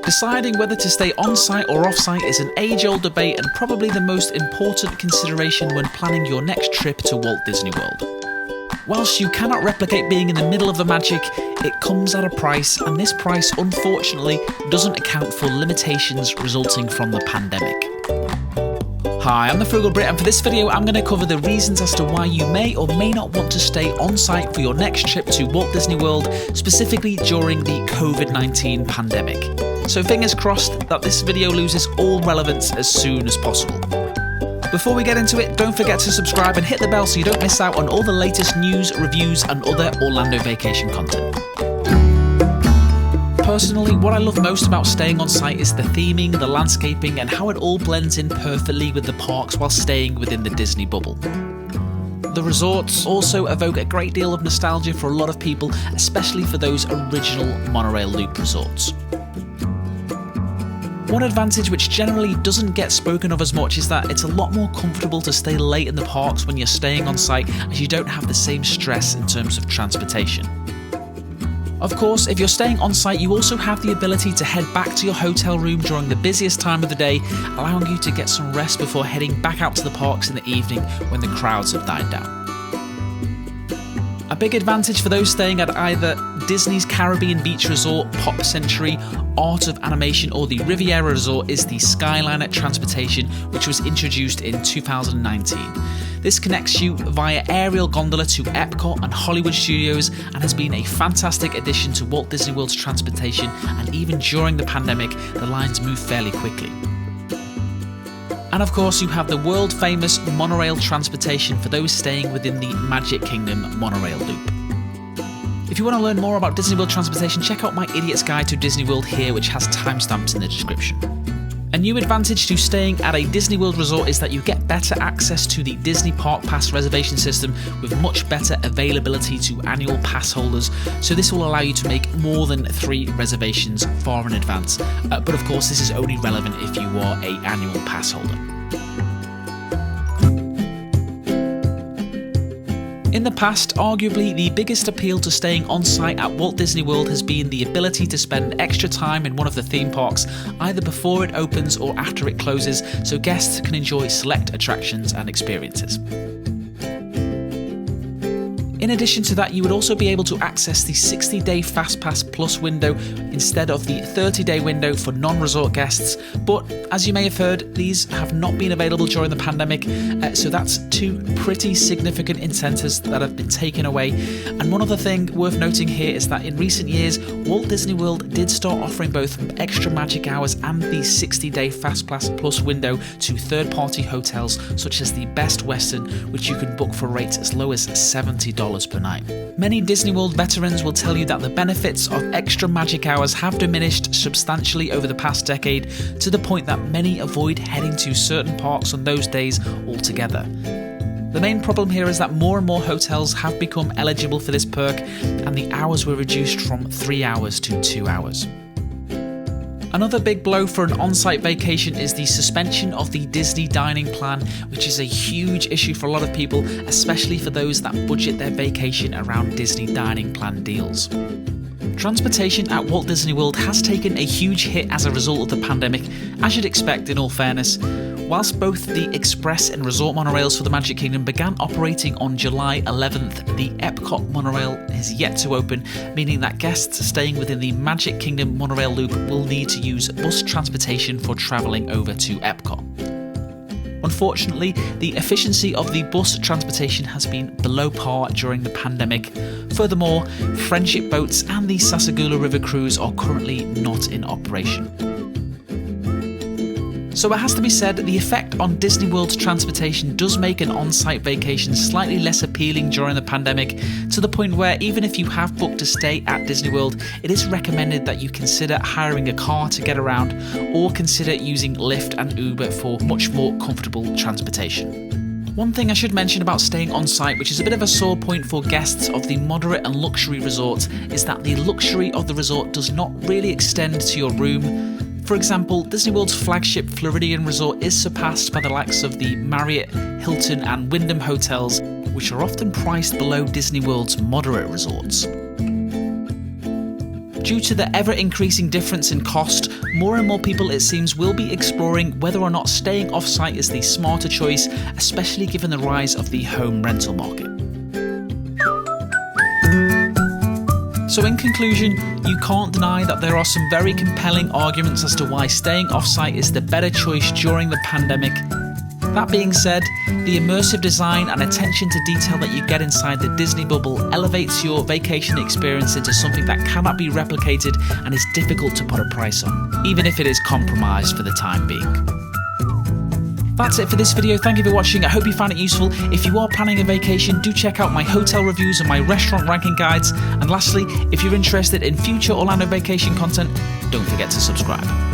Deciding whether to stay on-site or off-site is an age-old debate and probably the most important consideration when planning your next trip to Walt Disney World. Whilst you cannot replicate being in the middle of the magic, it comes at a price, and this price unfortunately doesn't account for limitations resulting from the pandemic. Hi, I'm the Frugal Brit, and for this video I'm going to cover the reasons as to why you may or may not want to stay on site for your next trip to Walt Disney World, specifically during the COVID-19 pandemic. So fingers crossed that this video loses all relevance as soon as possible. Before we get into it, don't forget to subscribe and hit the bell so you don't miss out on all the latest news, reviews and other Orlando vacation content. Personally, what I love most about staying on site is the theming, the landscaping and how it all blends in perfectly with the parks while staying within the Disney bubble. The resorts also evoke a great deal of nostalgia for a lot of people, especially for those original monorail loop resorts. One advantage which generally doesn't get spoken of as much is that it's a lot more comfortable to stay late in the parks when you're staying on site, as you don't have the same stress in terms of transportation. Of course, if you're staying on site, you also have the ability to head back to your hotel room during the busiest time of the day, allowing you to get some rest before heading back out to the parks in the evening when the crowds have died down. A big advantage for those staying at either Disney's Caribbean Beach Resort, Pop Century, Art of Animation or the Riviera Resort is the Skyliner transportation, which was introduced in 2019. This connects you via aerial gondola to Epcot and Hollywood Studios and has been a fantastic addition to Walt Disney World's transportation, and even during the pandemic, the lines move fairly quickly. And of course, you have the world-famous monorail transportation for those staying within the Magic Kingdom monorail loop. If you want to learn more about Disney World transportation, check out my Idiot's Guide to Disney World here, which has timestamps in the description. A new advantage to staying at a Disney World resort is that you get better access to the Disney Park Pass reservation system with much better availability to annual pass holders, so this will allow you to make more than 3 reservations far in advance, but of course this is only relevant if you are an annual pass holder. In the past, arguably the biggest appeal to staying on site at Walt Disney World has been the ability to spend extra time in one of the theme parks, either before it opens or after it closes, so guests can enjoy select attractions and experiences. In addition to that, you would also be able to access the 60-day FastPass Plus window instead of the 30-day window for non-resort guests, but as you may have heard, these have not been available during the pandemic, so that's 2 pretty significant incentives that have been taken away. And one other thing worth noting here is that in recent years, Walt Disney World did start offering both extra magic hours and the 60-day FastPass Plus window to third-party hotels such as the Best Western, which you can book for rates as low as $70 per night. Many Disney World veterans will tell you that the benefits of extra magic hours have diminished substantially over the past decade, to the point that many avoid heading to certain parks on those days altogether. The main problem here is that more and more hotels have become eligible for this perk, and the hours were reduced from 3 hours to 2 hours. Another big blow for an on-site vacation is the suspension of the Disney dining plan, which is a huge issue for a lot of people, especially for those that budget their vacation around Disney dining plan deals. Transportation at Walt Disney World has taken a huge hit as a result of the pandemic, as you'd expect in all fairness. Whilst both the Express and Resort monorails for the Magic Kingdom began operating on July 11th, the Epcot monorail is yet to open, meaning that guests staying within the Magic Kingdom monorail loop will need to use bus transportation for travelling over to Epcot. Unfortunately, the efficiency of the bus transportation has been below par during the pandemic. Furthermore, Friendship boats and the Sasagula River cruise are currently not in operation. So it has to be said, the effect on Disney World's transportation does make an on-site vacation slightly less appealing during the pandemic, to the point where even if you have booked to stay at Disney World, it is recommended that you consider hiring a car to get around, or consider using Lyft and Uber for much more comfortable transportation. One thing I should mention about staying on site, which is a bit of a sore point for guests of the moderate and luxury resorts, is that the luxury of the resort does not really extend to your room. For example, Disney World's flagship Floridian resort is surpassed by the likes of the Marriott, Hilton and Wyndham hotels, which are often priced below Disney World's moderate resorts. Due to the ever-increasing difference in cost, more and more people, it seems, will be exploring whether or not staying off-site is the smarter choice, especially given the rise of the home rental market. So in conclusion, you can't deny that there are some very compelling arguments as to why staying off-site is the better choice during the pandemic. That being said, the immersive design and attention to detail that you get inside the Disney bubble elevates your vacation experience into something that cannot be replicated and is difficult to put a price on, even if it is compromised for the time being. That's it for this video. Thank you for watching. I hope you found it useful. If you are planning a vacation, do check out my hotel reviews and my restaurant ranking guides. And lastly, if you're interested in future Orlando vacation content, don't forget to subscribe.